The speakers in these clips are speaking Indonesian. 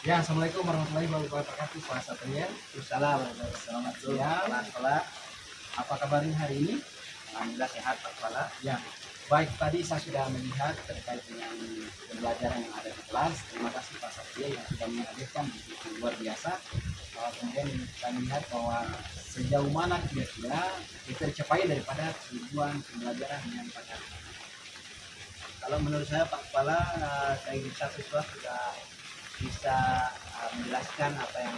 Ya, Assalamualaikum warahmatullahi wabarakatuh, Pak Satria. Waalaikumsalam. Selamat Ya, sekolah. apa kabarnya hari ini? Alhamdulillah sehat Pak Kepala. Ya, baik, tadi saya sudah melihat terkait dengan pembelajaran yang ada di kelas. Terima kasih Pak Satria yang sudah menghadirkan begitu luar biasa. Kemudian kita melihat bahwa sejauh mana kira-kira tercapai daripada tujuan pembelajaran yang pada. Kalau menurut saya Pak Kepala, saya bisa siswa sudah bisa menjelaskan apa yang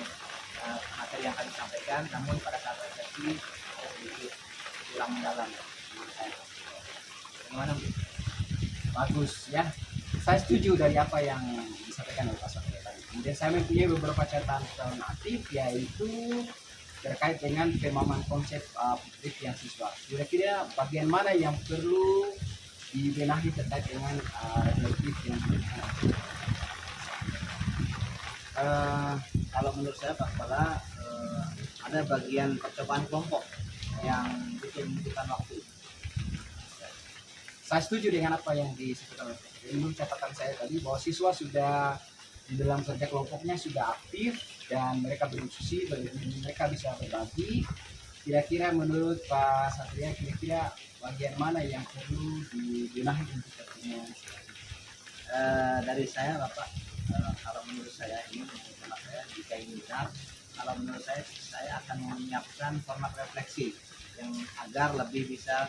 materi yang kami sampaikan, namun pada saat refleksi saya sedikit kurang mendalam menurut saya. Bagaimana Bu? Bagus ya. Saya setuju dari apa yang disampaikan oleh Pak Satria tadi. Kemudian saya mempunyai beberapa catatan aktif, yaitu terkait dengan pemahaman konsep publik yang siswa. Kira-kira bagian mana yang perlu dibenahi terkait dengan reflektif yang Kalau menurut saya Pak Kepala, ada bagian percobaan kelompok yang bikin membutuhkan waktu. saya setuju dengan apa yang disampaikan oleh Pak Satria. Menurut catatan saya tadi bahwa siswa sudah di dalam kerja kelompoknya sudah aktif dan mereka berdiskusi, mereka bisa berbagi. Kira-kira menurut Pak Satria, kira-kira bagian mana yang perlu dibenahi untuk pertemuan? Dari saya Bapak, kalau menurut saya ini menurut saya jika ini benar, kalau menurut saya akan menyiapkan format refleksi yang agar lebih bisa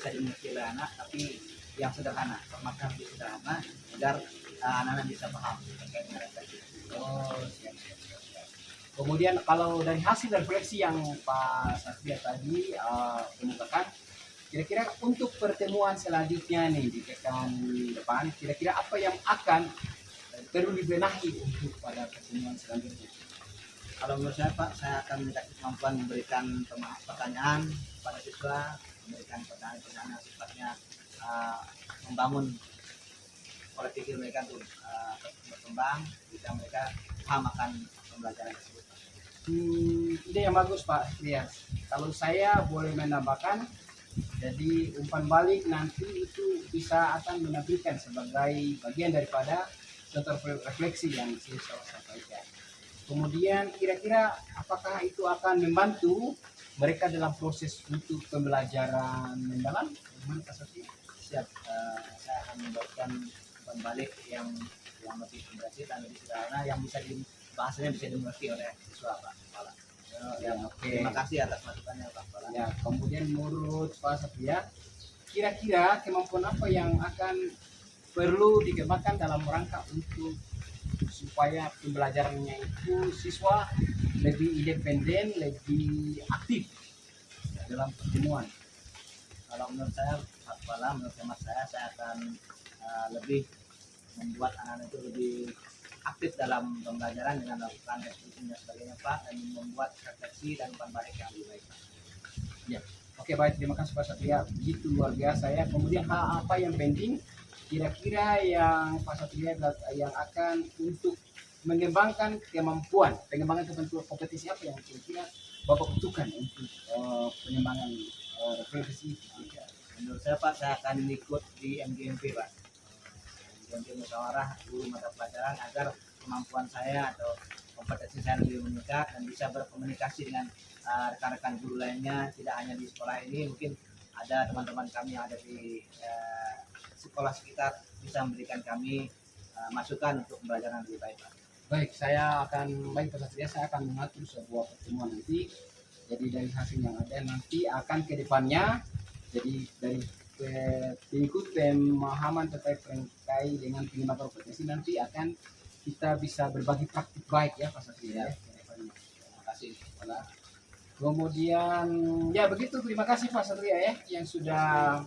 dimengerti oleh anak, tapi yang sederhana, formatnya lebih sederhana agar anak-anak bisa paham terkait dengan refleksi. Oh, siap, siap, siap, siap. Kemudian kalau dari hasil refleksi yang Pak Satria tadi kemukakan, kira-kira untuk pertemuan selanjutnya nih di pekan depan, kira-kira apa yang akan perlu dibenahi untuk pada pertemuan selanjutnya? Kalau menurut saya Pak, saya akan minta kemampuan memberikan pertanyaan pada siswa, memberikan pertanyaan-pertanyaan yang sifatnya membangun pola pikir mereka untuk berkembang, jika mereka paham akan pembelajaran tersebut. Ide yang bagus Pak Satria. Kalau saya boleh menambahkan, jadi umpan balik nanti itu bisa akan menampilkan sebagai bagian daripada contoh refleksi yang saya sampaikan. Kemudian kira-kira apakah itu akan membantu mereka dalam proses untuk pembelajaran mendalam? Bagaimana Pak Satria? Siap, saya akan membuatkan umpan balik yang lebih komprehensif dan lebih sederhana, yang bahasanya bisa dimengerti oleh siswa Pak Kepala. Ya, oke. Terima kasih atas masukannya Pak Kepala. Ya, kemudian menurut Pak Satria, kira-kira kemampuan apa yang akan perlu dikembangkan dalam rangka untuk supaya pembelajarannya itu siswa lebih independen, lebih aktif dalam pertemuan? Kalau menurut saya Pak Kepala, menurut hemat saya akan lebih membuat anak-anak itu lebih aktif dalam pembelajaran dengan melakukan diskusi dan sebagainya Pak, dan membuat refleksi dan umpan balik yang lebih baik Pak. Ya, oke, baik, terima kasih Pak Satria, begitu luar biasa ya. Kemudian hal apa yang penting kira-kira yang Pak Satria yang akan untuk mengembangkan pengembangan kompetisi apa yang kira-kira Bapak butuhkan untuk pengembangan refleksi? Menurut saya Pak, saya akan ikut di MGMP Pak, MGMP musyawarah guru mata pelajaran, agar kemampuan saya atau kompetensi saya lebih meningkat dan bisa berkomunikasi dengan rekan-rekan guru lainnya, tidak hanya di sekolah ini, mungkin ada teman-teman kami yang ada di sekolah sekitar bisa memberikan kami masukan untuk pembelajaran lebih baik Pak. Baik, Pak Satria, saya akan mengatur sebuah pertemuan nanti. Jadi dari hasil yang ada nanti akan ke depannya, jadi dari pengikut pemahaman terkait dengan pengembangan kompetensi nanti akan kita bisa berbagi praktik baik ya Pak Satria ya. Terima kasih. Kemudian ya begitu, terima kasih Pak Satria ya yang sudah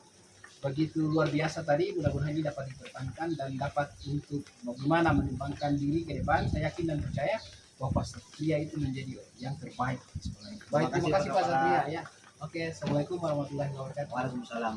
begitu luar biasa tadi. Mudah-mudahan ini dapat dipertahankan dan dapat untuk bagaimana mengembangkan diri ke depan. Saya yakin dan percaya bahwa Pak Satria itu menjadi yang terbaik di sekolah ini. Baik, terima kasih Pak Satria ya. Oke, assalamualaikum warahmatullahi wabarakatuh. Waalaikumsalam.